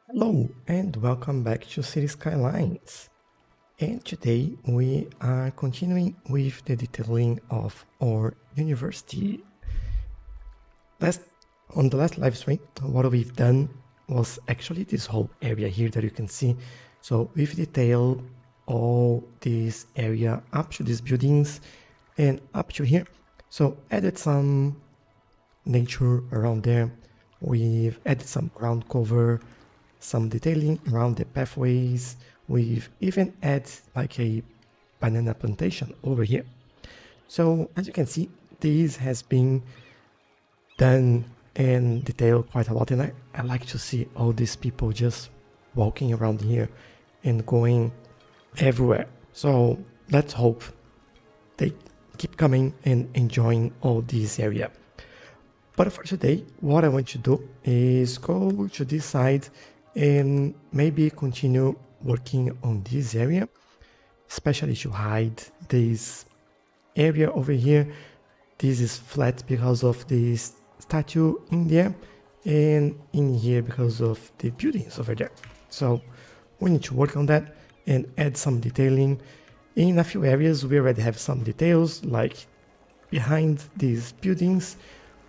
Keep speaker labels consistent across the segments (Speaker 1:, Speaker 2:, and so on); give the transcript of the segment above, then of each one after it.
Speaker 1: Hello and welcome back to City Skylines. And today we are continuing with the detailing of our university. On the last live stream, what we've done was actually this whole area here that you can see. So we've detailed all this area up to these buildings and up to here. So added some nature around there. We've added some ground cover, some detailing around the pathways. We've even added like a banana plantation over here. So as you can see, this has been done and detailed quite a lot, and I like to see all these people just walking around here and going everywhere. So let's hope they keep coming and enjoying all this area. But for today, what I want to do is go to this side and maybe continue working on this area, especially to hide this area over here. This is flat because of this statue in there, and in here because of the buildings over there. So we need to work on that and add some detailing. In a few areas we already have some details, like behind these buildings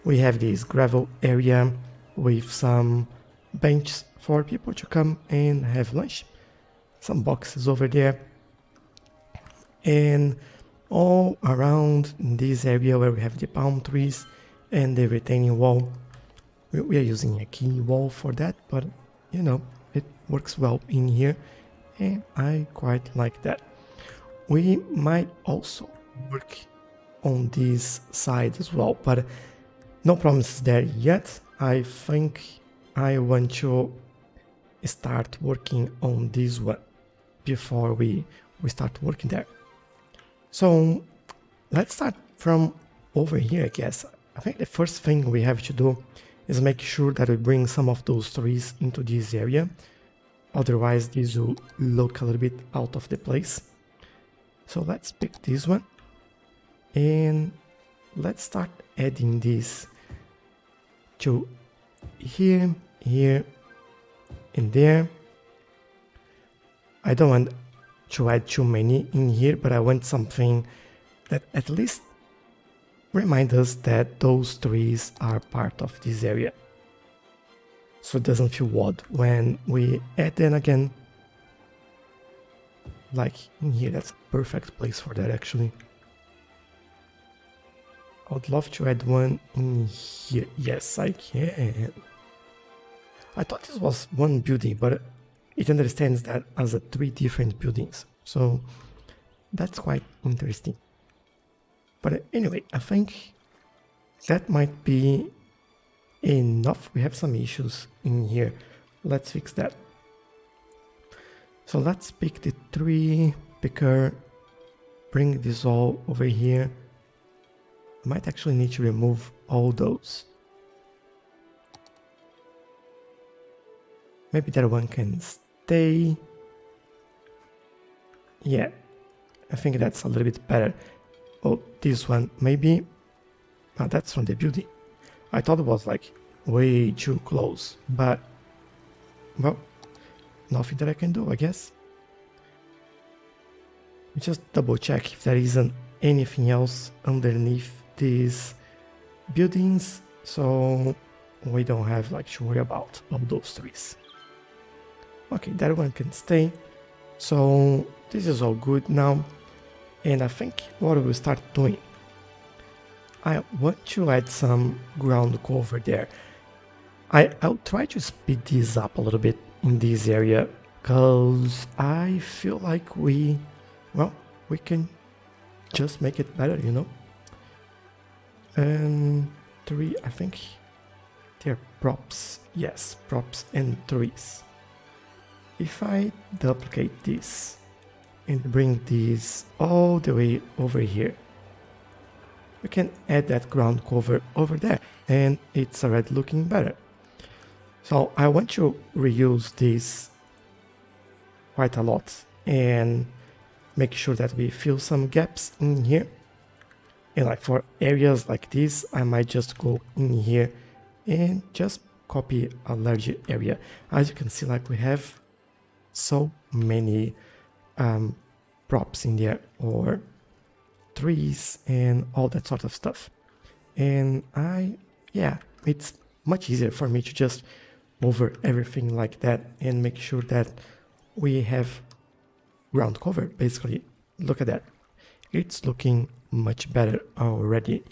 Speaker 1: we have this gravel area with some benches for people to come and have lunch, some boxes over there, and all around this area where we have the palm trees and the retaining wall. We are using a key wall for that, but you know, it works well in here and I quite like that. We might also work on this side as well, but no promises there yet. I think I want to start working on this one before we start working there. So let's start from over here, I guess. I think the first thing we have to do is make sure that we bring some of those trees into this area. Otherwise, this will look a little bit out of the place. So let's pick this one and let's start adding this to here, here, and there. I don't want to add too many in here, but I want something that at least reminds us that those trees are part of this area, so it doesn't feel odd when we add them again. Like in here, that's a perfect place for that actually. I would love to add one in here. Yes, I can. I thought this was one building, but it understands that as a 3 different buildings. So that's quite interesting. But anyway, I think that might be enough. We have some issues in here. Let's fix that. So let's pick the tree picker, bring this all over here. I might actually need to remove all those. Maybe that one can stay. Yeah, I think that's a little bit better. Oh, this one maybe. Oh, that's from the building. I thought it was like way too close, but well, nothing that I can do, I guess. Just double check if there isn't anything else underneath these buildings, so we don't have like to worry about all those trees. Okay, that one can stay. So this is all good now, and I think what we'll start doing, I want to add some ground cover there. I'll try to speed this up a little bit in this area, because I feel like we can just make it better, you know. And 3, I think they're props. Yes, props and trees. If I duplicate this and bring this all the way over here, we can add that ground cover over there, and it's already looking better. So I want to reuse this quite a lot and make sure that we fill some gaps in here. And like for areas like this, I might just go in here and just copy a larger area. As you can see, like we have so many props in there, or trees and all that sort of stuff. And yeah, it's much easier for me to just over everything like that and make sure that we have ground cover. Basically, look at that. It's looking much better already.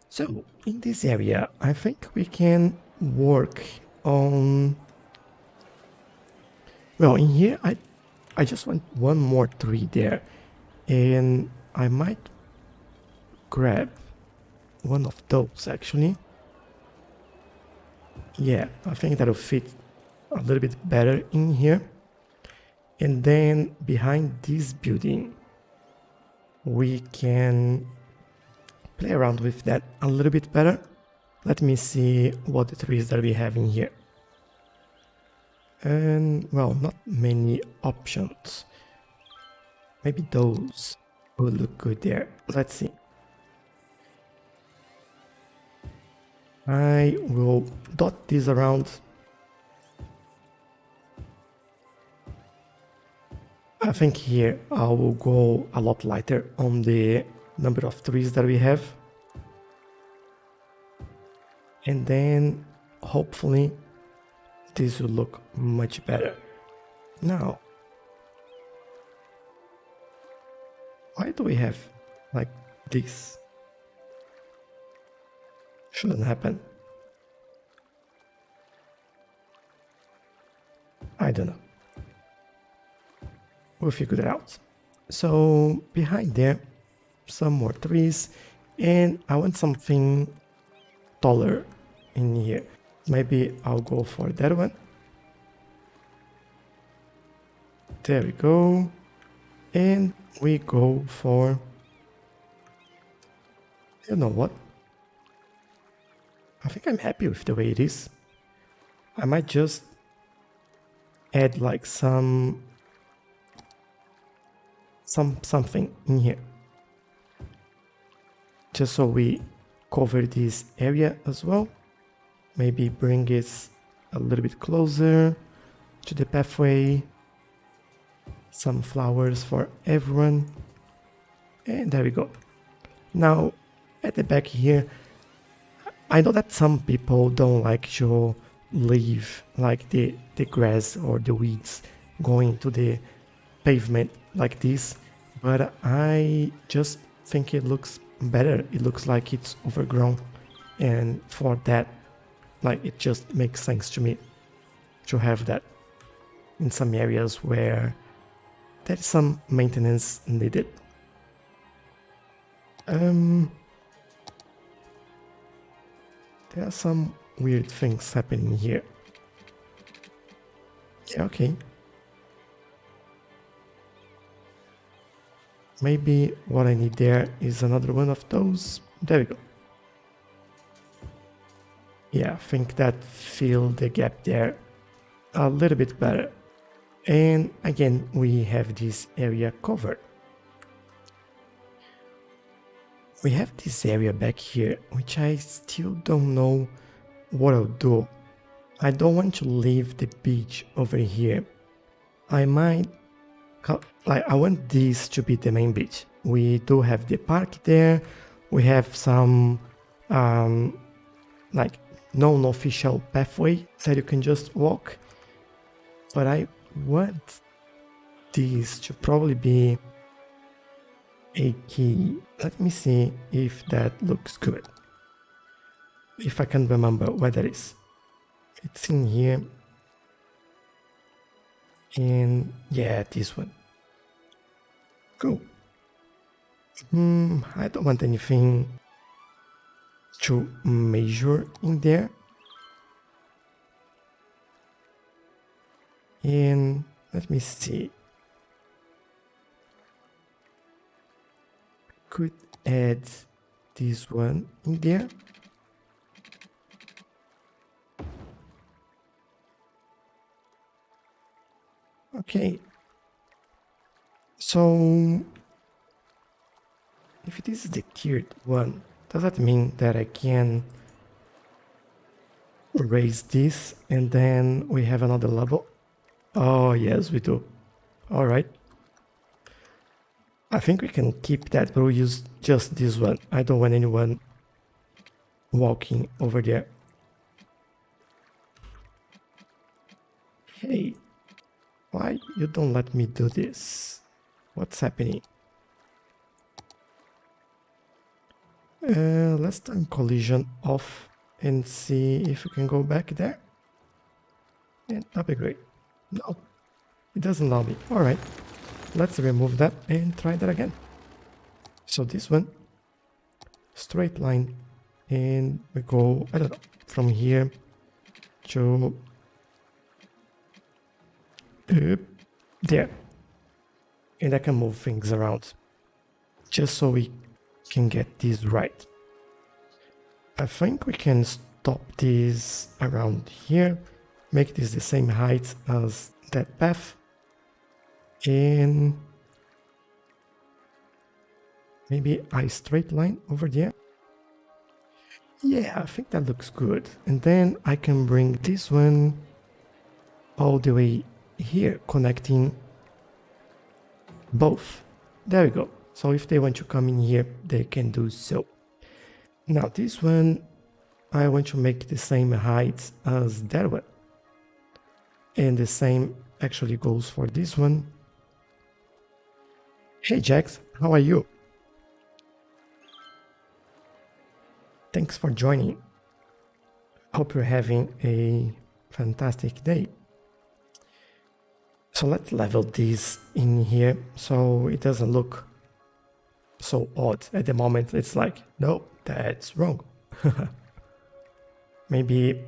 Speaker 1: So in this area, I think we can work on, well, in here, I just want one more tree there, and I might grab one of those actually. Yeah, I think that'll fit a little bit better in here. And then behind this building, we can play around with that a little bit better. Let me see what the trees that we have in here. And well, not many options. Maybe those will look good there. Let's see. I will dot this around. I think here I will go a lot lighter on the number of trees that we have. And then hopefully this will look much better. Now, why do we have like this? Shouldn't happen. I don't know. We'll figure it out. So behind there, some more trees, and I want something taller in here. Maybe I'll go for that one. There we go. And we go for, you know what? I think I'm happy with the way it is. I might just add like something in here, just so we cover this area as well. Maybe bring it a little bit closer to the pathway. Some flowers for everyone. And there we go. Now, at the back here, I know that some people don't like to leave like the grass or the weeds going to the pavement like this, but I just think it looks better. It looks like it's overgrown, and for that, like, it just makes sense to me to have that in some areas where there's some maintenance needed. There are some weird things happening here. Yeah, okay. Maybe what I need there is another one of those. There we go. Yeah, I think that filled the gap there a little bit better. And again, we have this area covered. We have this area back here, which I still don't know what I'll do. I don't want to leave the beach over here. I might, like, I want this to be the main beach. We do have the park there. We have some, like, non-official pathway that you can just walk. But I want this to probably be a key. Let me see if that looks good. If I can remember where that is. It's in here. And yeah, this one. Cool. I don't want anything to measure in there. And let me see. Could add this one in there. Okay. So if this is the tiered one, does that mean that I can raise this, and then we have another level. Oh, yes, we do. All right. I think we can keep that, but we'll use just this one. I don't want anyone walking over there. Hey, why you don't let me do this? What's happening? Let's turn collision off and see if we can go back there. Yeah, that'd be great. No, it doesn't allow me. All right, let's remove that and try that again. So this one, straight line, and we go, I don't know, from here to there. And I can move things around just so we can get this right. I think we can stop this around here, make this the same height as that path, and maybe a straight line over there. Yeah, I think that looks good. And then I can bring this one all the way here, connecting both. There we go. So if they want to come in here, they can do so. Now this one, I want to make the same height as that one. And the same actually goes for this one. Hey Jax, how are you? Thanks for joining. Hope you're having a fantastic day. So let's level this in here so it doesn't look so odd. At the moment it's like, no, that's wrong. Maybe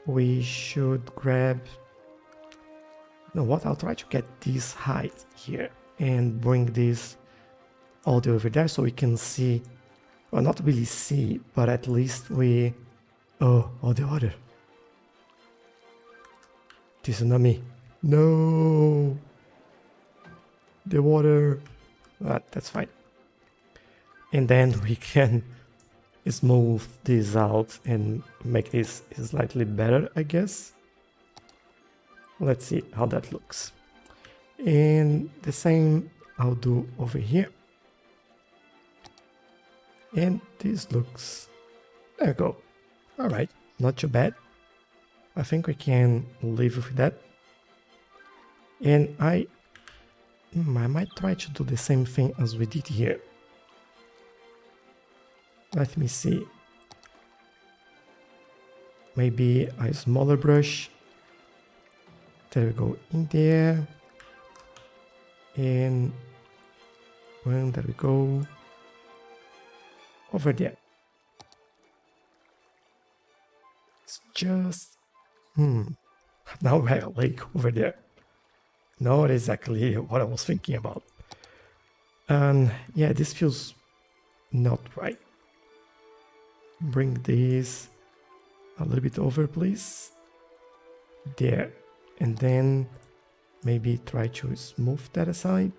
Speaker 1: we should grab, you know what, I'll try to get this height here and bring this all the way over there so we can see, well, not really see, but at least we, oh, the water. Tsunami. No, the water. That's fine. And then we can smooth this out and make this slightly better, I guess. Let's see how that looks. And the same I'll do over here. And this looks, there we go. All right, not too bad. I think we can live with that. And I might try to do the same thing as we did here. Let me see. Maybe a smaller brush. There we go, in there. And well, there we go. Over there. It's just... Now we have a lake over there. Not exactly what I was thinking about. And yeah, this feels not right. Bring this a little bit over, please. There. And then maybe try to smooth that aside.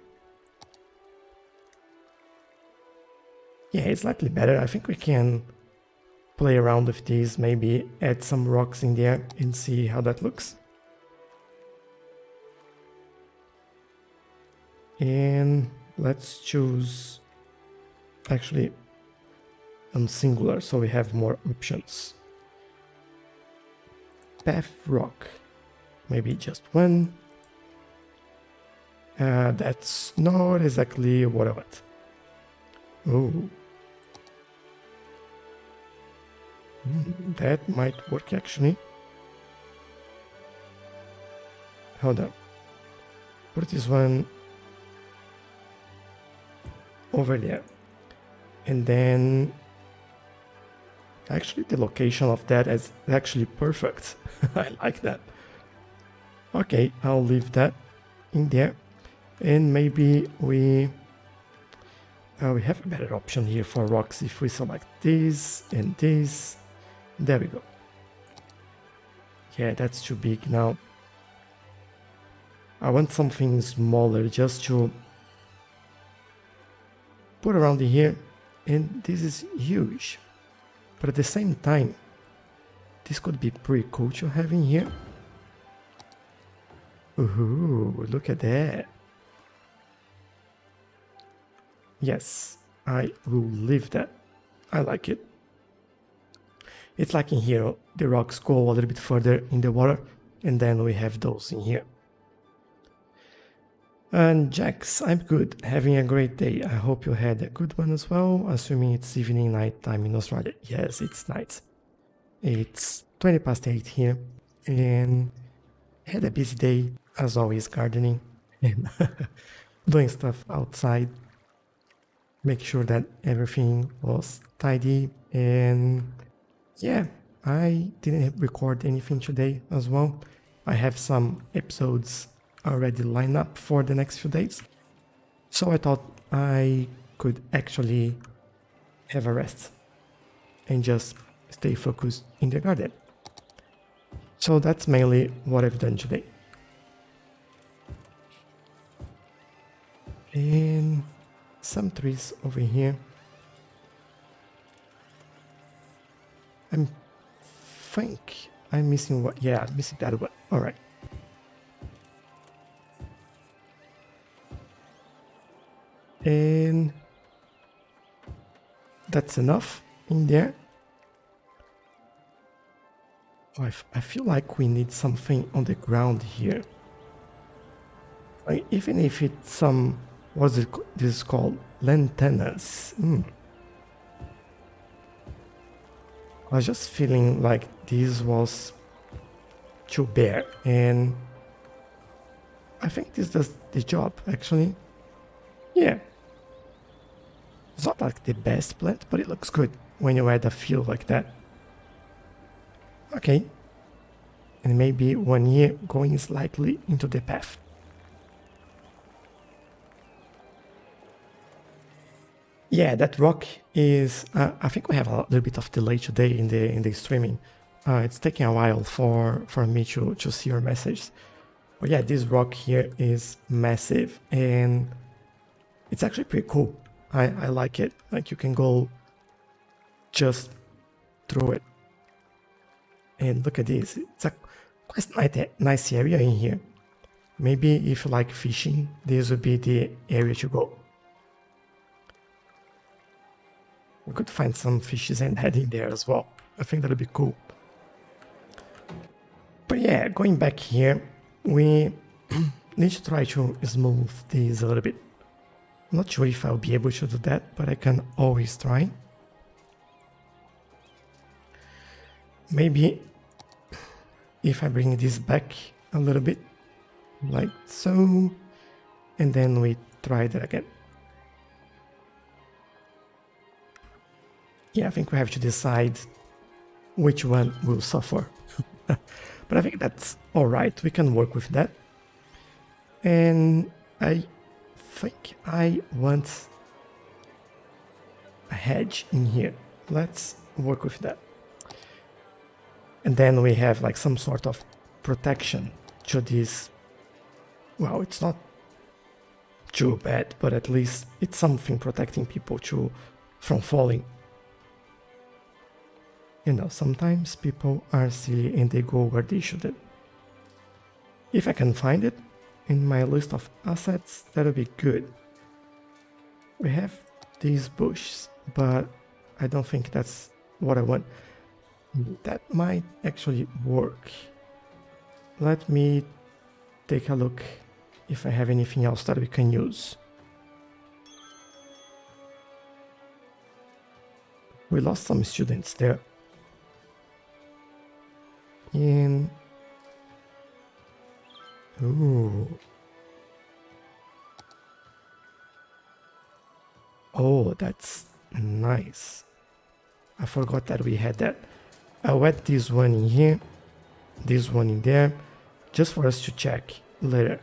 Speaker 1: Yeah, it's slightly better. I think we can play around with these, maybe add some rocks in there and see how that looks. And let's choose actually on singular so we have more options. Path rock, maybe just one. That's not exactly what I want. Oh, that might work actually. Hold on, put this one over there, and then actually the location of that is actually perfect. I like that. Okay, I'll leave that in there, and maybe we have a better option here for rocks if we select this and this. There we go. Yeah, that's too big now. I want something smaller just to put around here, and this is huge. But at the same time, this could be pretty cool to have in here. Ooh, look at that. Yes, I will leave that. I like it. It's like in here, the rocks go a little bit further in the water, and then we have those in here. And Jax, I'm good, having a great day. I hope you had a good one as well, assuming it's evening night time in Australia. Yes, it's night. It's 20 past 8 here, and had a busy day, as always, gardening and doing stuff outside. Make sure that everything was tidy, and yeah, I didn't record anything today as well. I have some episodes already lined up for the next few days, so I thought I could actually have a rest and just stay focused in the garden. So that's mainly what I've done today. And some trees over here. I think I'm missing what? Yeah, I'm missing that one. All right. And that's enough in there. Oh, I feel like we need something on the ground here. Like, even if it's some, what's it? This is called lantanas. I was just feeling like this was too bare, and I think this does the job actually. Yeah. It's not like the best plant, but it looks good when you add a few like that. Okay. And maybe one here going slightly into the path. Yeah, that rock is... I think we have a little bit of delay today in the streaming. It's taking a while for me to see your message. But yeah, this rock here is massive, and it's actually pretty cool. I like it. Like, you can go just through it. And look at this. It's a quite nice area in here. Maybe if you like fishing, this would be the area to go. We could find some fishes and head in there as well. I think that would be cool. But yeah, going back here, we need to try to smooth this a little bit. I'm not sure if I'll be able to do that, but I can always try. Maybe if I bring this back a little bit, like so, and then we try that again. Yeah, I think we have to decide which one will suffer. But I think that's alright, we can work with that. And I think I want a hedge in here. Let's work with that. And then we have like some sort of protection to this. Well, it's not too bad, but at least it's something protecting people from falling. You know, sometimes people are silly and they go where they shouldn't. If I can find it in my list of assets, that'll be good. We have these bushes, but I don't think that's what I want. That might actually work. Let me take a look if I have anything else that we can use. We lost some students there. And ooh. Oh, that's nice. I forgot that we had that. I'll add this one in here, this one in there, just for us to check later.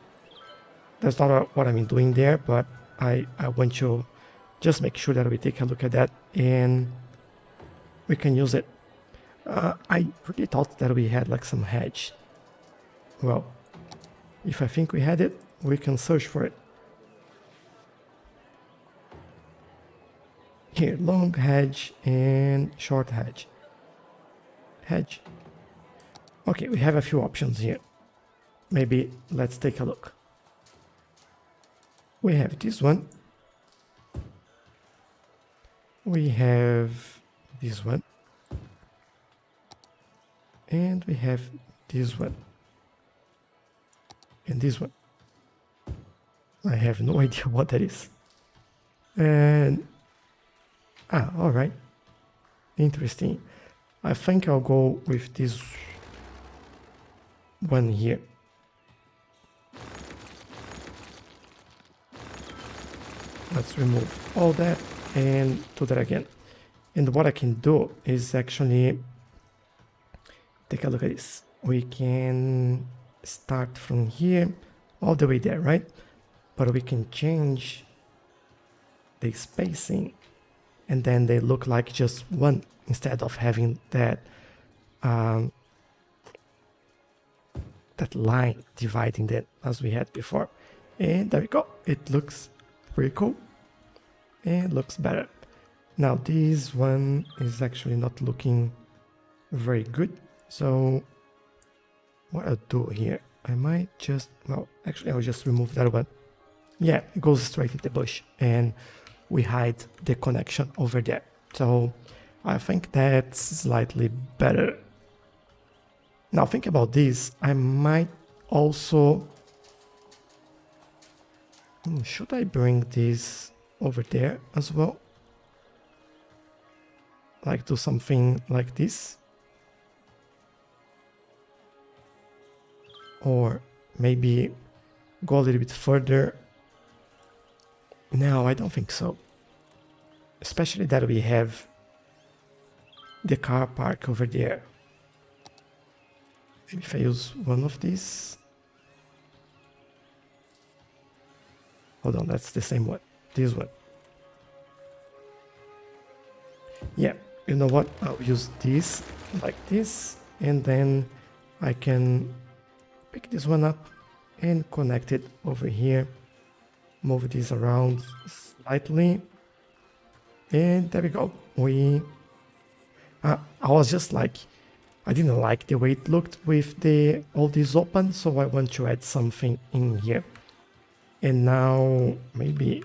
Speaker 1: That's not what I'm doing there, but I want to just make sure that we take a look at that and we can use it. I really thought that we had like some hedge. Well, if I think we had it, we can search for it. Here, long hedge and short hedge. Hedge. Okay, we have a few options here. Maybe let's take a look. We have this one. We have this one. And we have this one. And this one. I have no idea what that is. And all right, interesting. I think I'll go with this one here. Let's remove all that and do that again. And what I can do is actually take a look at this. We can start from here all the way there, right? But we can change the spacing, and then they look like just one instead of having that that line dividing them as we had before. And there we go. It looks pretty cool and looks better. Now this one is actually not looking very good. So what I'll do here, I might just, well, actually I'll just remove that one. Yeah, it goes straight in the bush and we hide the connection over there. So I think that's slightly better. Now think about this, I might also, should I bring this over there as well? Like do something like this? Or maybe go a little bit further. No, I don't think so. Especially that we have the car park over there. Maybe if I use one of these. Hold on, that's the same one. This one. Yeah, you know what? I'll use this like this. And then I can pick this one up and connect it over here. Move this around slightly. And there we go. I was just like, I didn't like the way it looked with all this open, so I want to add something in here. And now maybe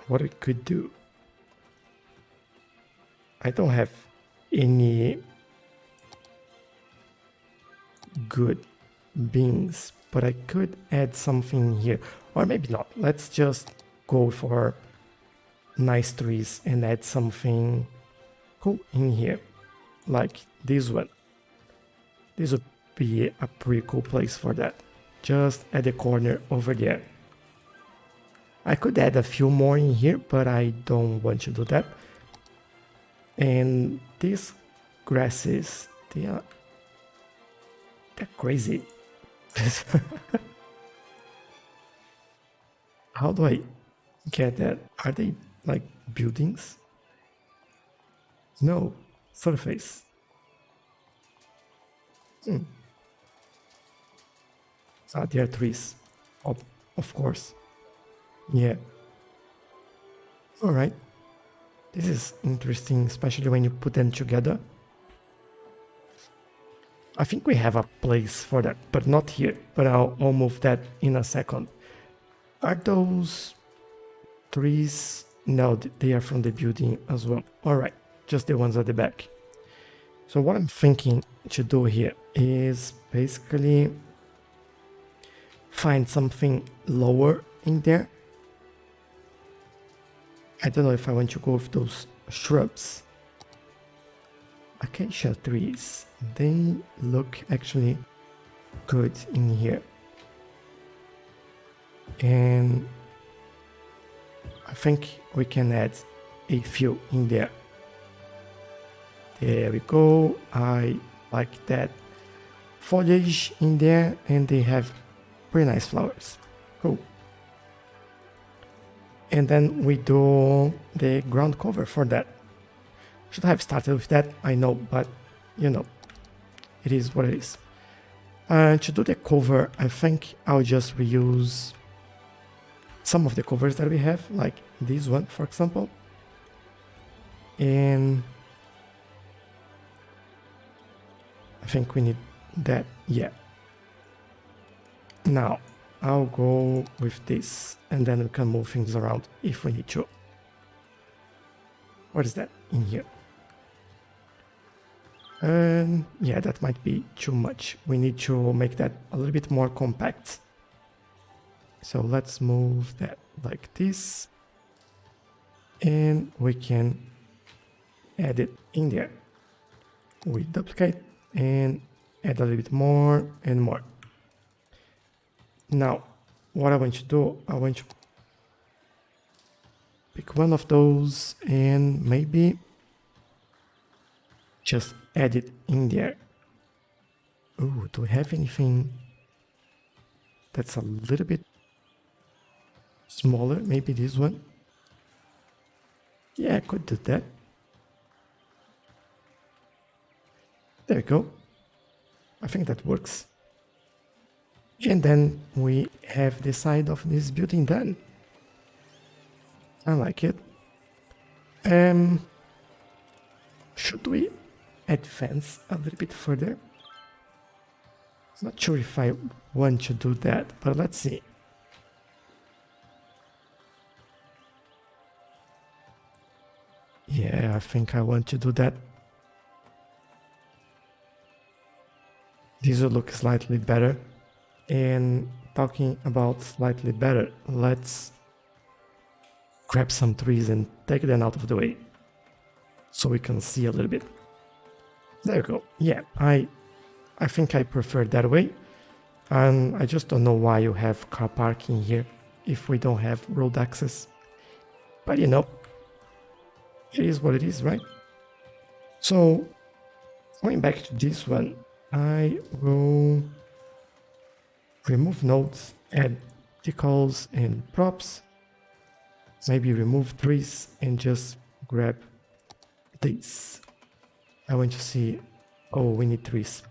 Speaker 1: what we could do. I don't have any good beans, but I could add something here. Or maybe not. Let's just go for nice trees and add something cool in here. Like this one. This would be a pretty cool place for that. Just at the corner over there. I could add a few more in here, but I don't want to do that. And these grasses, they're crazy. How do I get that? Are they like buildings? No, surface. They are trees. Of course. Yeah. Alright. This is interesting, especially when you put them together. I think we have a place for that, but not here. But I'll move that in a second. Are those trees? No, they are from the building as well. Alright, just the ones at the back. So what I'm thinking to do here is basically find something lower in there. I don't know if I want to go with those shrubs. Acacia trees, they look actually good in here. And I think we can add a few in there. There we go. I like that foliage in there, and they have pretty nice flowers. Cool. And then we do the ground cover for that. Should have started with that, I know, but you know, it is what it is. To do the cover, I think I'll just reuse some of the covers that we have, like this one, for example. And I think we need that, yeah. Now, I'll go with this, and then we can move things around if we need to. What is that in here? Yeah, that might be too much. We need to make that a little bit more compact. So let's move that like this. And we can add it in there. We duplicate and add a little bit more and more. Now, what I want to do, I want to pick one of those and maybe just add it in there. Oh, do we have anything that's a little bit smaller? Maybe this one. Yeah, I could do that. There we go. I think that works. And then we have the side of this building done. I like it. Should we advance a little bit further? I'm not sure if I want to do that, but let's see. Yeah, I think I want to do that. This will look slightly better. And talking about slightly better, let's grab some trees and take them out of the way so we can see a little bit. There we go. Yeah, I think I prefer that way. And I just don't know why you have car parking here if we don't have road access. But you know, it is what it is, right? So, going back to this one, I will remove nodes, add decals and props. Maybe remove trees and just grab this. I want to see, oh, we need trees.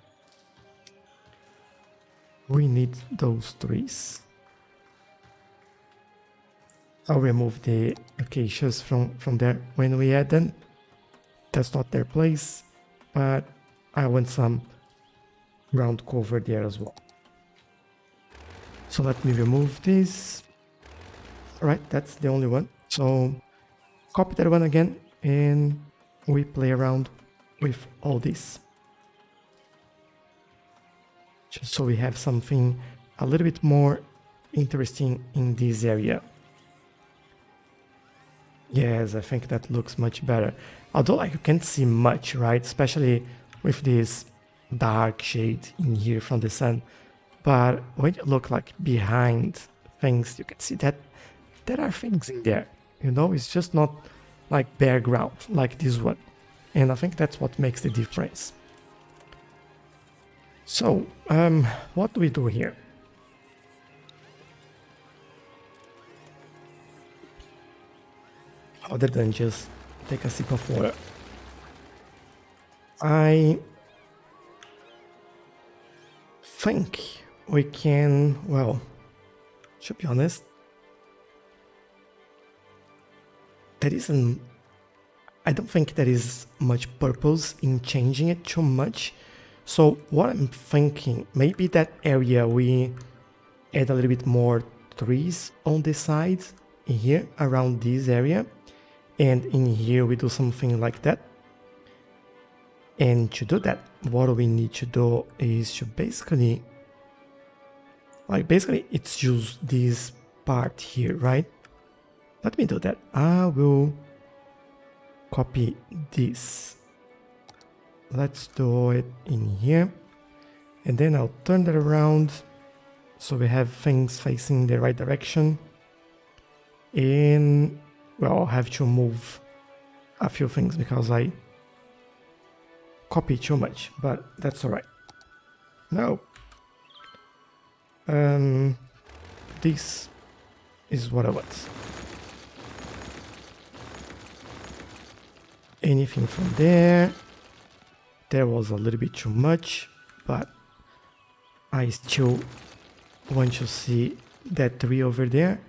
Speaker 1: We need those trees. I'll remove the acacias from there when we add them. That's not their place, but I want some ground cover there as well. So let me remove this. Alright, that's the only one. So copy that one again and we play around with all this. Just so we have something a little bit more interesting in this area. Yes, I think that looks much better. Although like, you can't see much, right? Especially with this dark shade in here from the sun. But when you look like behind things, you can see that there are things in there. You know, it's just not like bare ground like this one. And I think that's what makes the difference. So, what do we do here? Other than just take a sip of water. I think we can, well, to be honest, I don't think there is much purpose in changing it too much. So what I'm thinking, maybe that area we add a little bit more trees on the sides in here around this area, and in here we do something like that. And to do that, what we need to do is to basically it's just this part here, right? Let me do that. I will copy this. Let's do it in here. And then I'll turn that around so we have things facing the right direction. And, well, I'll have to move a few things because I copy too much, but that's alright. Now, this is what I want. Anything from there. There was a little bit too much, but I still want to see that tree over there.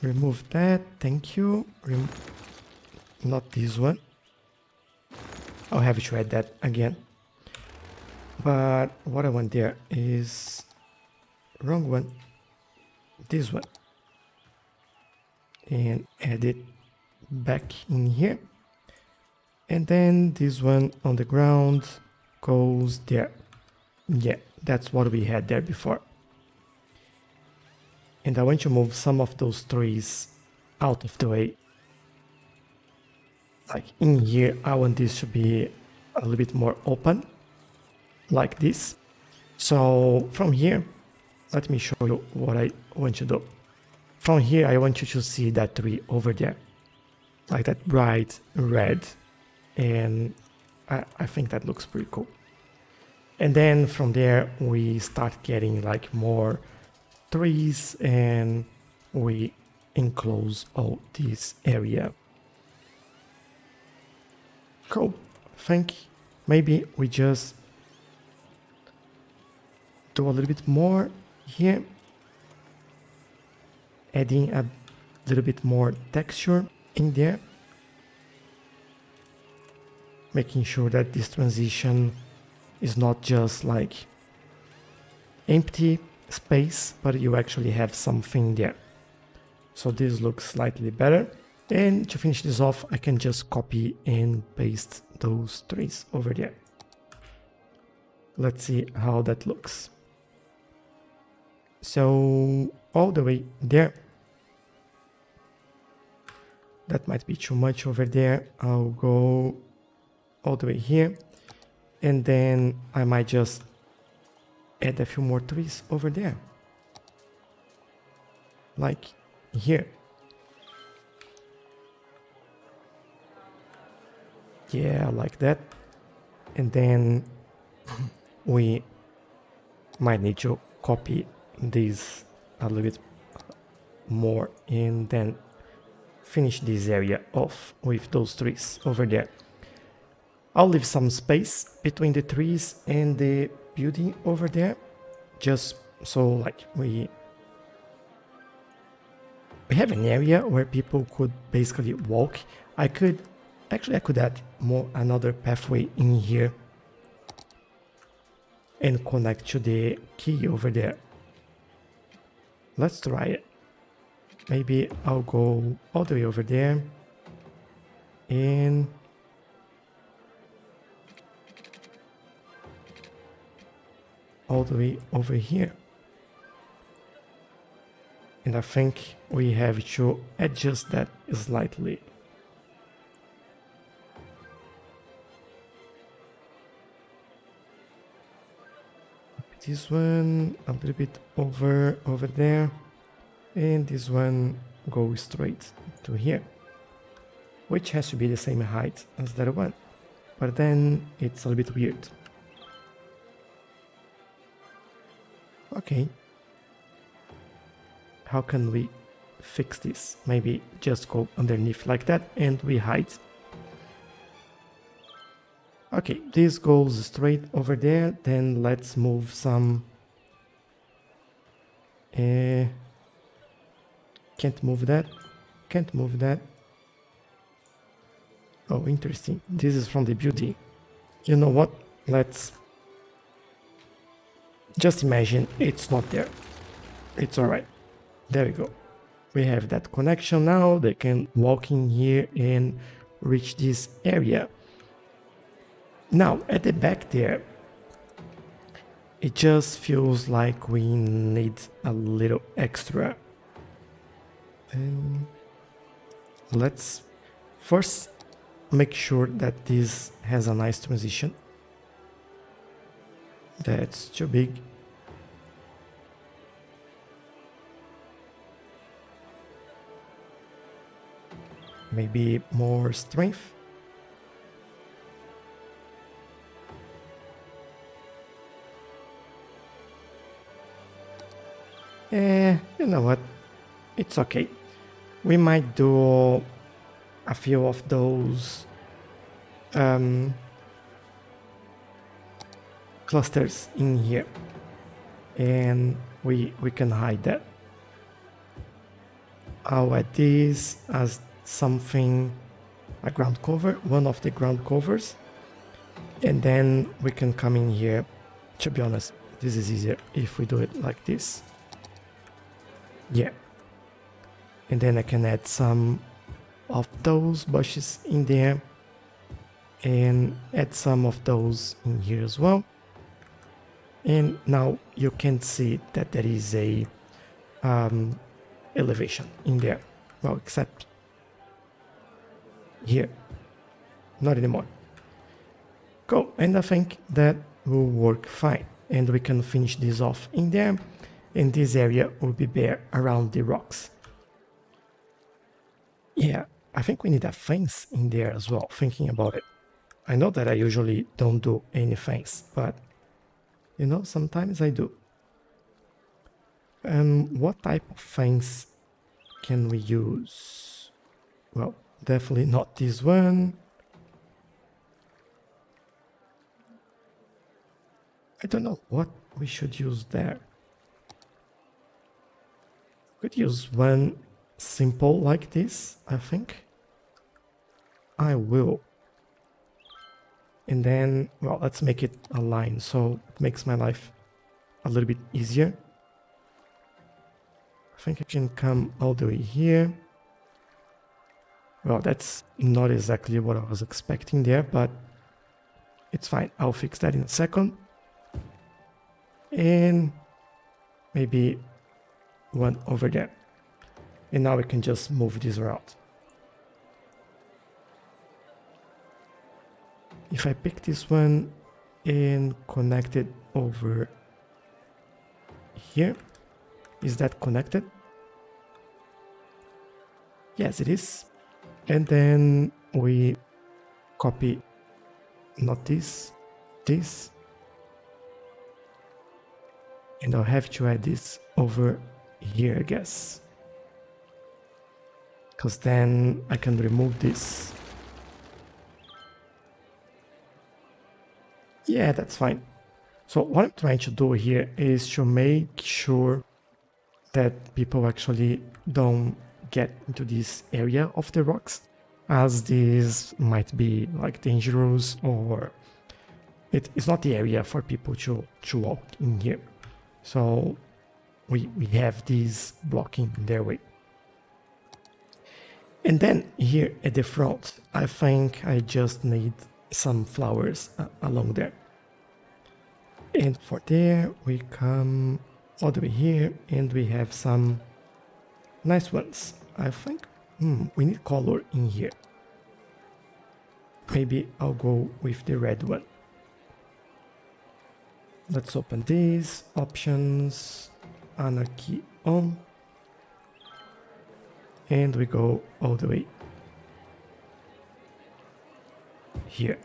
Speaker 1: Remove that, thank you. Not this one. I'll have to add that again. But what I want there is wrong one, this one, and add it back in here. And then this one on the ground goes there. Yeah, that's what we had there before. And I want to move some of those trees out of the way. Like in here, I want this to be a little bit more open, like this. So from here, let me show you what I want to do. From here, I want you to see that tree over there, like that bright red. And I think that looks pretty cool. And then from there, we start getting like more trees and we enclose all this area. Cool. I think maybe we just do a little bit more here, adding a little bit more texture in there, making sure that this transition is not just like empty space, but you actually have something there. So this looks slightly better. And to finish this off, I can just copy and paste those trees over there. Let's see how that looks. So all the way there. That might be too much over there. I'll go all the way here. And then I might just add a few more trees over there. Like here. Yeah, like that. And then we might need to copy this a little bit more and then finish this area off with those trees over there. I'll leave some space between the trees and the building over there, just so like we have an area where people could basically walk. I could add another pathway in here and connect to the key over there. Let's try it. Maybe I'll go all the way over there and all the way over here. And I think we have to adjust that slightly. This one a little bit over there, and this one goes straight to here, which has to be the same height as that one, but then it's a little bit weird. Okay, how can we fix this? Maybe just go underneath like that and we hide. Okay, this goes straight over there. Then let's move some. Can't move that. Can't move that. Oh, interesting. This is from the building. You know what? Let's just imagine it's not there. It's alright. There we go. We have that connection now. They can walk in here and reach this area. Now, at the back there, it just feels like we need a little extra. And let's first make sure that this has a nice transition. That's too big. Maybe more strength. You know what? It's okay. We might do a few of those clusters in here, and we can hide that. I'll add this as something, a ground cover, one of the ground covers, And then we can come in here. To be honest, this is easier if we do it like this. Yeah. And then I can add some of those bushes in there and add some of those in here as well. And now you can see that there is a elevation in there. Well, except here, not anymore. Cool, and I think that will work fine. And we can finish this off in there, and this area will be bare around the rocks. Yeah, I think we need a fence in there as well, thinking about it. I know that I usually don't do any fence, but you know, sometimes I do. What type of fence can we use? Well, definitely not this one. I don't know what we should use there. Could use one simple like this, I think. I will. And then, well, let's make it a line so it makes my life a little bit easier. I think I can come all the way here. Well, that's not exactly what I was expecting there, but it's fine. I'll fix that in a second. And maybe one over there. And now we can just move this around. If I pick this one and connect it over here, is that connected? Yes, it is. And then we copy, not this, this. And I'll have to add this over here, I guess. Because then I can remove this. Yeah, that's fine. So what I'm trying to do here is to make sure that people actually don't get into this area of the rocks, as this might be like dangerous, or it's not the area for people to walk in here. So we have these blocking their way. And then here at the front, I think I just need some flowers along there. And for there, we come all the way here and we have some nice ones. I think we need color in here. Maybe I'll go with the red one. Let's open these options, anarchy on, and we go all the way here.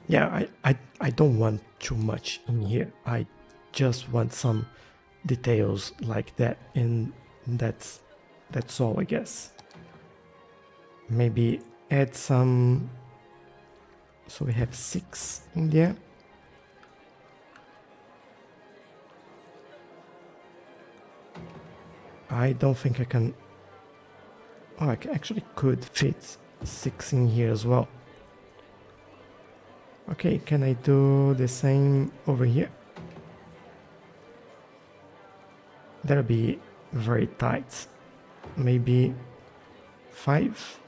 Speaker 1: Yeah, I don't want too much in here. I just want some details like that, and that's all, I guess. Maybe add some, so we have 6 in there. I don't think I can. Oh, I actually could fit 6 in here as well. Okay, can I do the same over here? That'll be very tight. Maybe 5.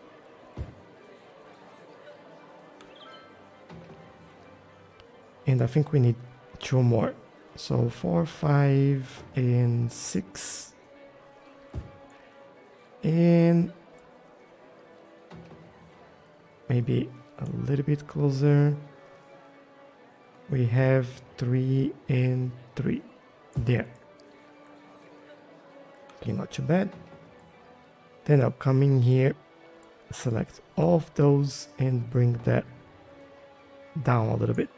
Speaker 1: And I think we need 2 more. So 4, 5, and 6. And maybe a little bit closer. We have 3 and 3 there. Okay, not too bad. Then I'll come in here, select all of those and bring that down a little bit.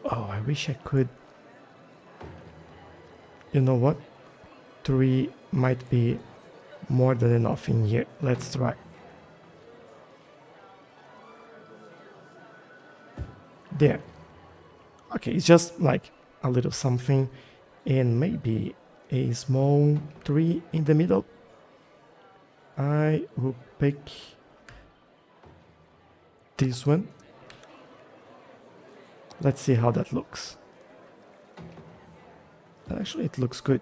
Speaker 1: Oh, I wish I could. You know what? 3 might be more than enough in here. Let's try. There. Okay, it's just like a little something, and maybe a small tree in the middle. I will pick this one. Let's see how that looks. Actually, it looks good.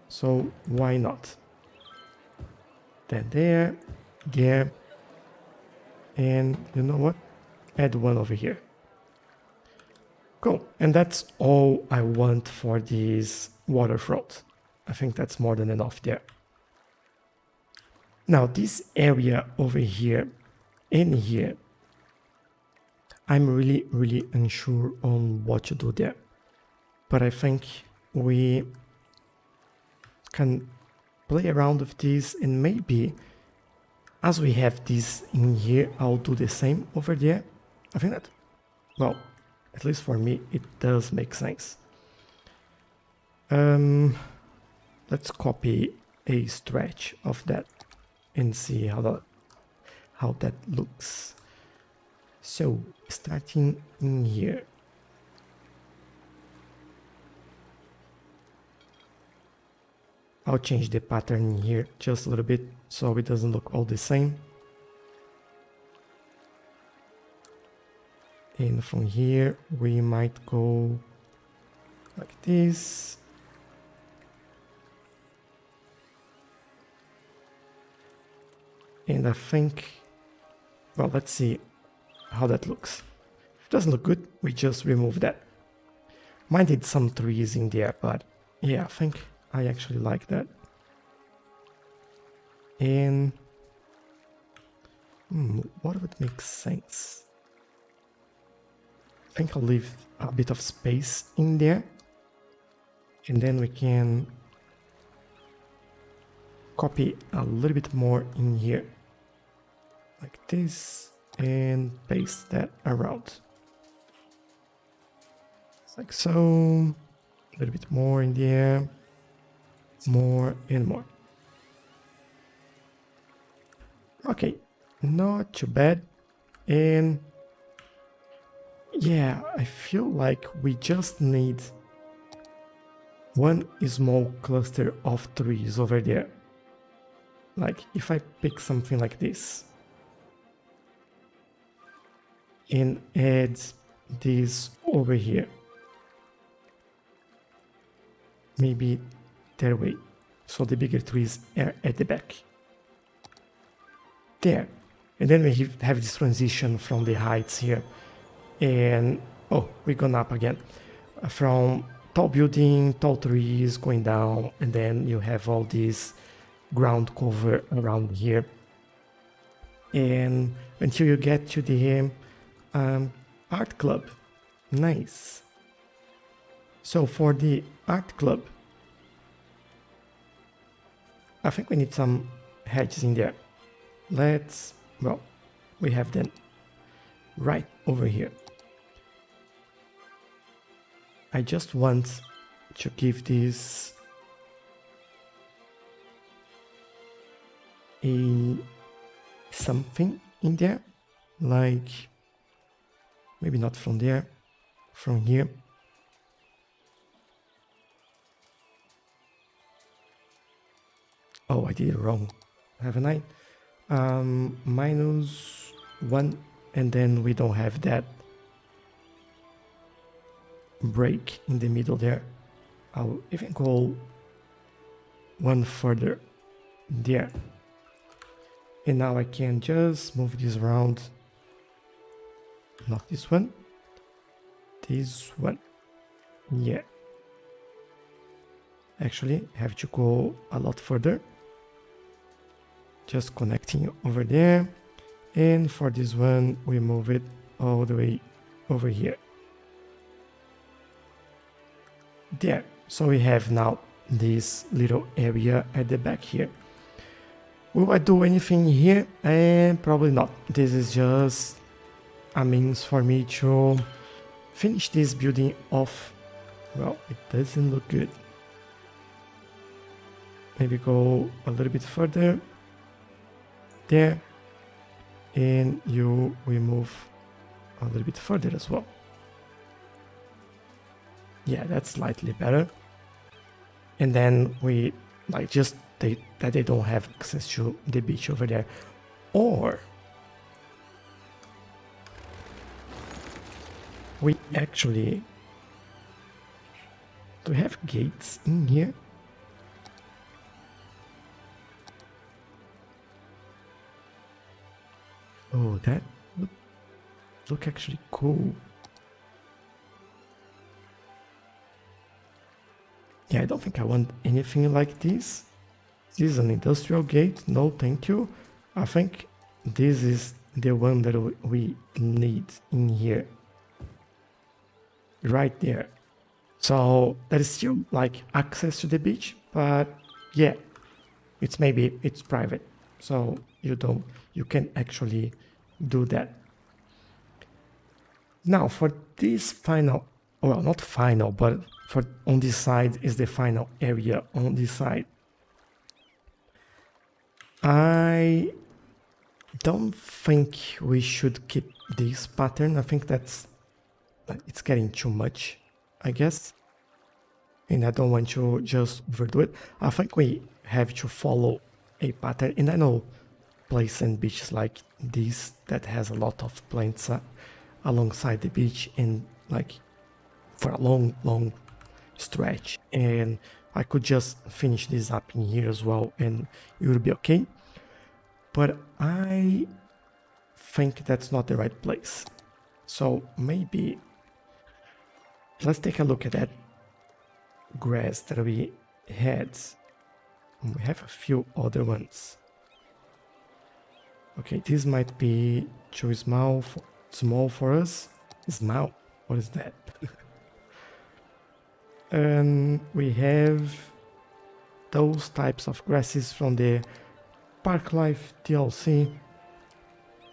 Speaker 1: So why not? Then there, and you know what? Add one over here. Cool. And that's all I want for this waterfront. I think that's more than enough there. Now this area over here and here, I'm really unsure on what to do there. But I think we can play around with this, and maybe as we have this in here, I'll do the same over there. I think that, well, at least for me, it does make sense. Let's copy a stretch of that and see how that looks. So starting in here, I'll change the pattern here just a little bit so it doesn't look all the same. And from here we might go like this. And I think, well, let's see how that looks. If it doesn't look good, we just remove that. Might need some trees in there, but yeah, I think I actually like that. And what would make sense? I think I'll leave a bit of space in there, and then we can copy a little bit more in here like this and paste that around like so. A little bit more in there, more and more. Okay, not too bad. And yeah, I feel like we just need one small cluster of trees over there. Like if I pick something like this and add this over here, maybe that way, so the bigger trees are at the back there, and then we have this transition from the heights here, and oh, we're going up again from tall building, tall trees going down, and then you have all this ground cover around here, and until you get to the art club. Nice. So for the art club, I think we need some hedges in there. Well, we have them right over here. I just want to give this a something in there, like maybe not from there, from here. Oh, I did it wrong, haven't I? -1, and then we don't have that break in the middle there. I'll even go one further there. And now I can just move this around. Not this one. This one. Yeah. Actually, I have to go a lot further. Just connecting over there. And for this one, we move it all the way over here. There. So we have now this little area at the back here. Will I do anything here? Probably not. This is just a means for me to finish this building off. Well, it doesn't look good. Maybe go a little bit further. There. And we move a little bit further as well. Yeah, that's slightly better. And then we like just that they don't have access to the beach over there. Or we actually, do we have gates in here? Oh, that would look actually cool. Yeah, I don't think I want anything like this. This is an industrial gate. No, thank you. I think this is the one that we need in here. Right there. So there is still like access to the beach, but yeah, it's private. So you can actually do that. Now for this final, well, not final, but for on this side is the final area on this side. I don't think we should keep this pattern. I think it's getting too much, I guess. And I don't want to just overdo it. I think we have to follow a pattern. And I know places and beaches like this that has a lot of plants alongside the beach and like for a long stretch. And I could just finish this up in here as well and it would be okay. But I think that's not the right place. So maybe let's take a look at that grass that we had. We have a few other ones. Okay, this might be too small for us. Small? What is that? And we have those types of grasses from the Park Life DLC.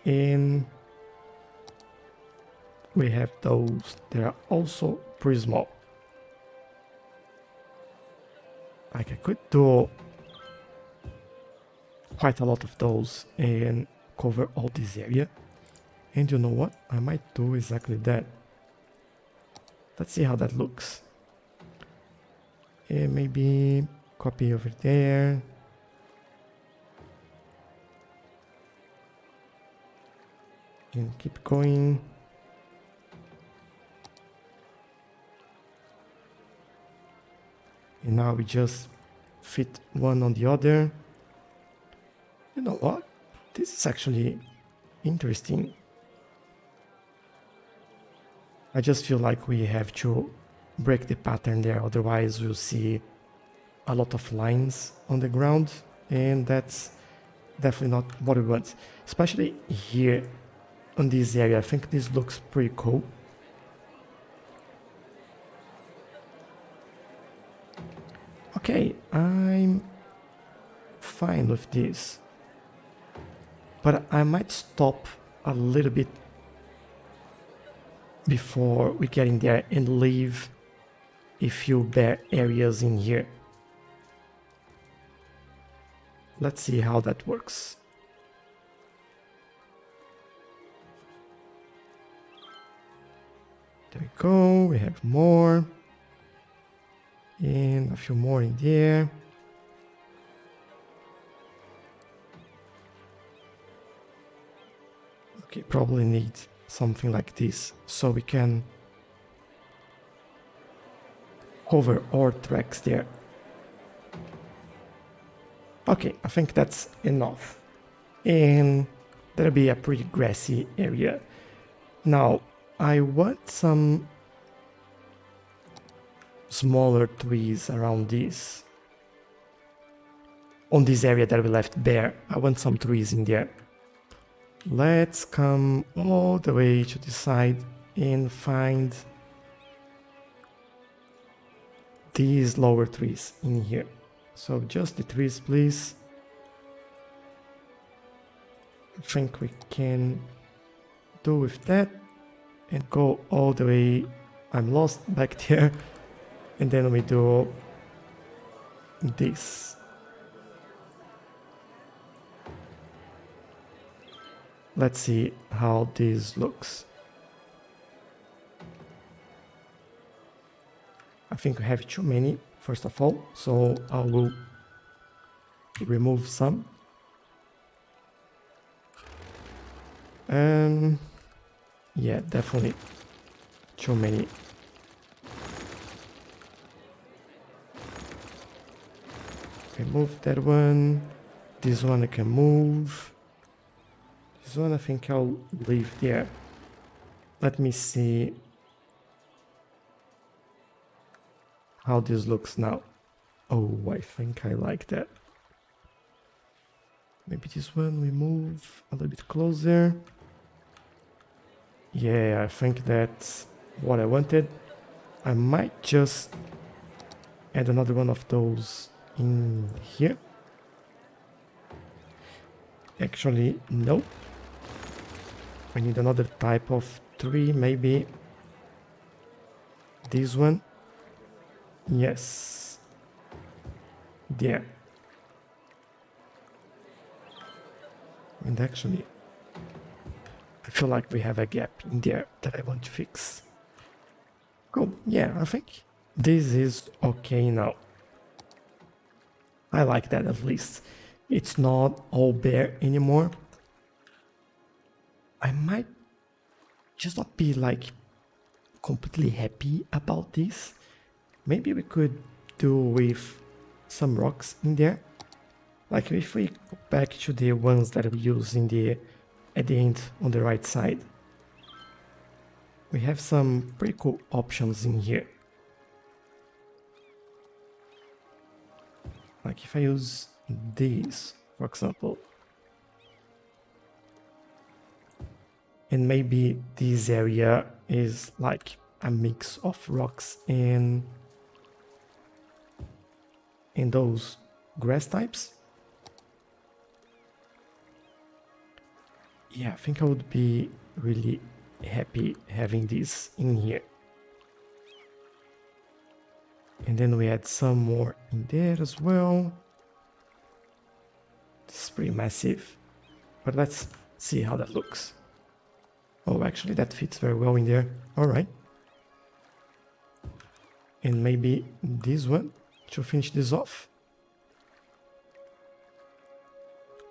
Speaker 1: And we have those that are also pretty small. Like I could do quite a lot of those and cover all this area. And you know what? I might do exactly that. Let's see how that looks. And maybe copy over there. And keep going. And now we just fit one on the other. You know what? This is actually interesting. I just feel like we have to break the pattern there, otherwise we'll see a lot of lines on the ground, and that's definitely not what we want. Especially here on this area, I think this looks pretty cool. Okay, I'm fine with this. But I might stop a little bit before we get in there and leave a few bare areas in here. Let's see how that works. There we go, we have more. And a few more in there. Okay, probably need something like this so we can hover our tracks there. Okay, I think that's enough. And there'll be a pretty grassy area. Now, I want some smaller trees around this. On this area that we left bare, I want some trees in there. Let's come all the way to the side and find these lower trees in here. So just the trees, please. I think we can do with that and go all the way. I'm lost back there. And then we do this. Let's see how this looks. think we have too many, first of all, so I will remove some. Yeah, definitely too many. Remove that one. This one I can move. This one I think I'll leave there. Let me see how this looks now. Oh, I think I like that. Maybe this one we move a little bit closer. Yeah, I think that's what I wanted. I might just add another one of those in here. Actually, no. We need another type of tree, maybe this one. Yes. There. And actually, I feel like we have a gap in there that I want to fix. Cool. Yeah, I think this is okay now. I like that at least. It's not all bare anymore. I might just not be like completely happy about this. Maybe we could do with some rocks in there. Like if we go back to the ones that we use in the at the end on the right side. We have some pretty cool options in here. Like if I use these, for example. And maybe this area is like a mix of rocks and those grass types. Yeah, I think I would be really happy having this in here. And then we add some more in there as well. It's pretty massive, but let's see how that looks. Oh, actually that fits very well in there. All right. And maybe this one to finish this off.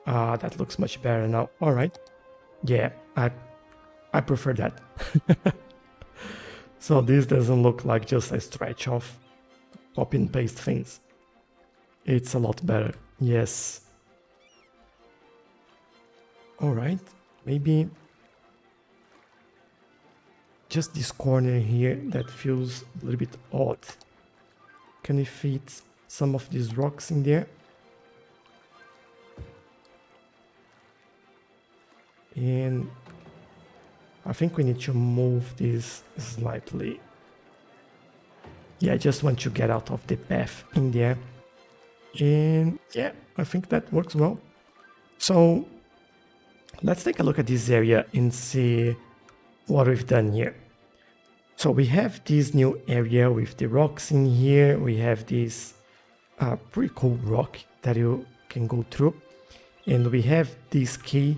Speaker 1: Ah, that looks much better now. All right. Yeah, I prefer that. So this doesn't look like just a stretch of copy and paste things. It's a lot better. Yes. All right. Maybe just this corner here that feels a little bit odd. Can we fit some of these rocks in there? And I think we need to move this slightly. Yeah, I just want to get out of the path in there. And yeah, I think that works well. So let's take a look at this area and see what we've done here. So we have this new area with the rocks in here. We have this pretty cool rock that you can go through. And we have this key.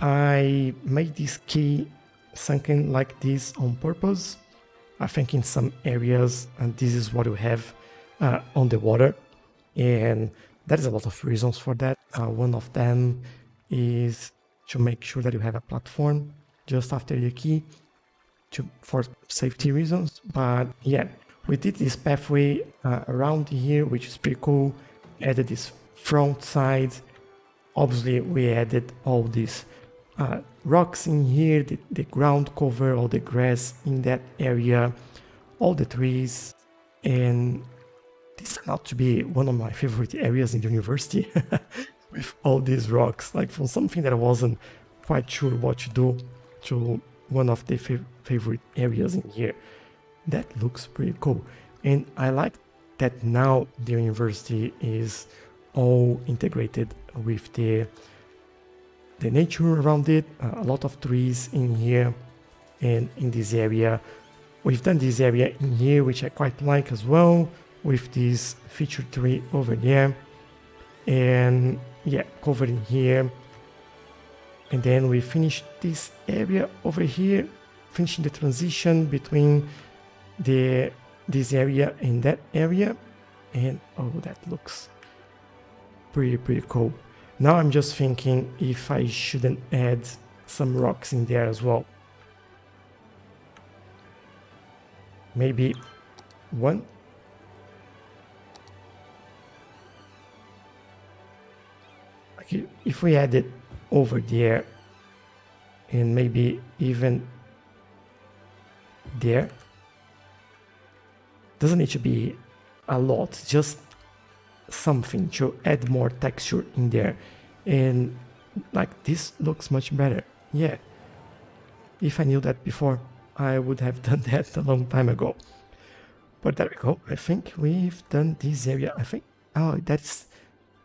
Speaker 1: I made this key sunken like this on purpose. I think in some areas, and this is what we have on the water. And there's a lot of reasons for that. One of them is to make sure that you have a platform just after your key for safety reasons. But yeah, we did this pathway around here, which is pretty cool. Added this front side. Obviously, we added all these rocks in here, the ground cover, all the grass in that area, all the trees, and this turned out to be one of my favorite areas in the university with all these rocks, like from something that I wasn't quite sure what to do to one of the favorite areas in here. That looks pretty cool, and I like that now the university is all integrated with the nature around it. A lot of trees in here and in this area. We've done this area in here, which I quite like as well, with this feature tree over there. And yeah, covered in here. And then we finished this area over here, finishing the transition between the this area and that area, and oh, that looks pretty cool. Now I'm just thinking if I shouldn't add some rocks in there as well. Maybe one. Like if we add it over there and maybe even there, doesn't need to be a lot, just something to add more texture in there, and like this looks much better. Yeah, if I knew that before, I would have done that a long time ago. But there we go. I think we've done this area. I think, oh, that's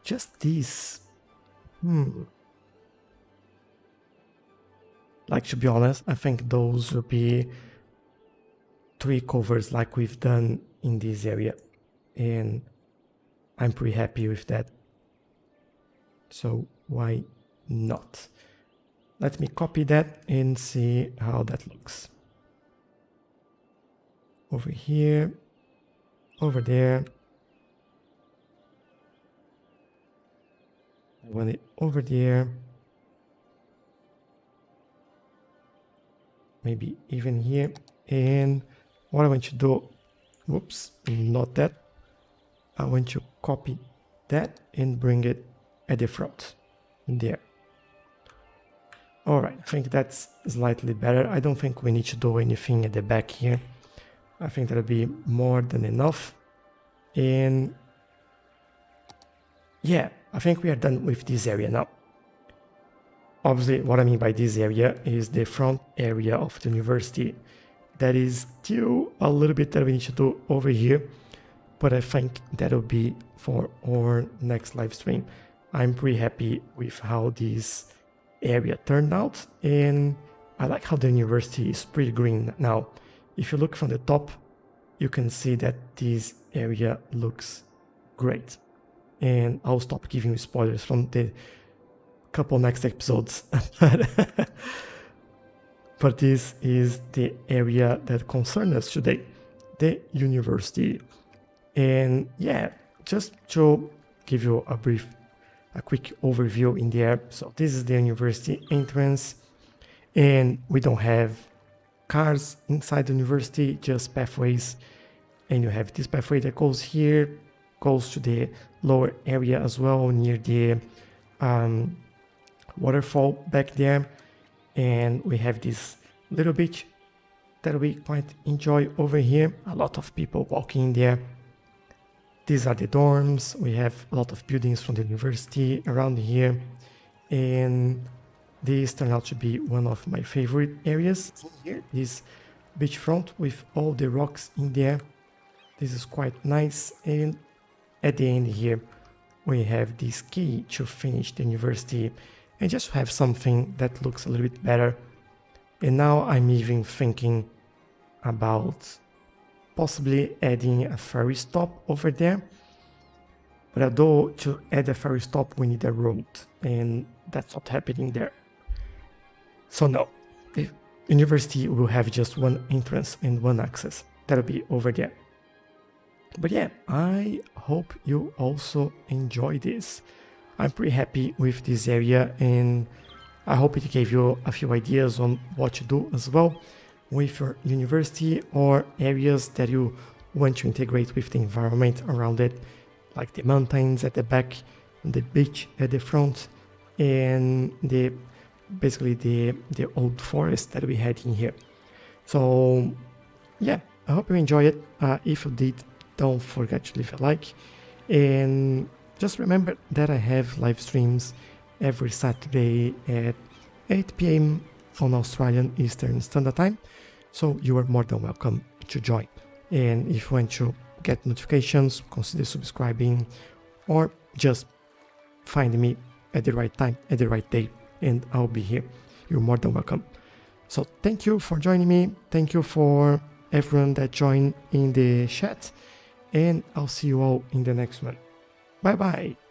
Speaker 1: just this. Like, to be honest, I think those will be 3 covers like we've done in this area, and I'm pretty happy with that. So why not? Let me copy that and see how that looks. Over here, over there. I want it over there. Maybe even here. And what I want to do, whoops, not that. I want to copy that and bring it at the front, there. All right, I think that's slightly better. I don't think we need to do anything at the back here. I think that'll be more than enough. And yeah, I think we are done with this area now. Obviously, what I mean by this area is the front area of the university. That is still a little bit that we need to do over here, but I think that'll be for our next live stream. I'm pretty happy with how this area turned out, and I like how the university is pretty green now. If you look from the top, you can see that this area looks great. And I'll stop giving you spoilers from the couple next episodes. But this is the area that concerns us today, the university. And yeah, just to give you a quick overview in there. So this is the university entrance, and we don't have cars inside the university, just pathways. And you have this pathway that goes here, goes to the lower area as well, near the waterfall back there. And we have this little beach that we quite enjoy over here. A lot of people walking there. These are the dorms. We have a lot of buildings from the university around here. And this turned out to be one of my favorite areas here, this beachfront with all the rocks in there. This is quite nice. And at the end here, we have this key to finish the university and just have something that looks a little bit better. And now I'm even thinking about possibly adding a ferry stop over there. But although to add a ferry stop, we need a road, and that's not happening there. So no, the university will have just one entrance and one access. That'll be over there. But yeah, I hope you also enjoy this. I'm pretty happy with this area, and I hope it gave you a few ideas on what to do as well with your university or areas that you want to integrate with the environment around it, like the mountains at the back, the beach at the front, and basically the old forest that we had in here. So yeah, I hope you enjoy it. If you did, don't forget to leave a like, and just remember that I have live streams every Saturday at 8 p.m. on Australian Eastern Standard Time, so you are more than welcome to join. And if you want to get notifications, consider subscribing, or just find me at the right time, at the right day, and I'll be here. You're more than welcome. So thank you for joining me. Thank you for everyone that joined in the chat, and I'll see you all in the next one. Bye bye.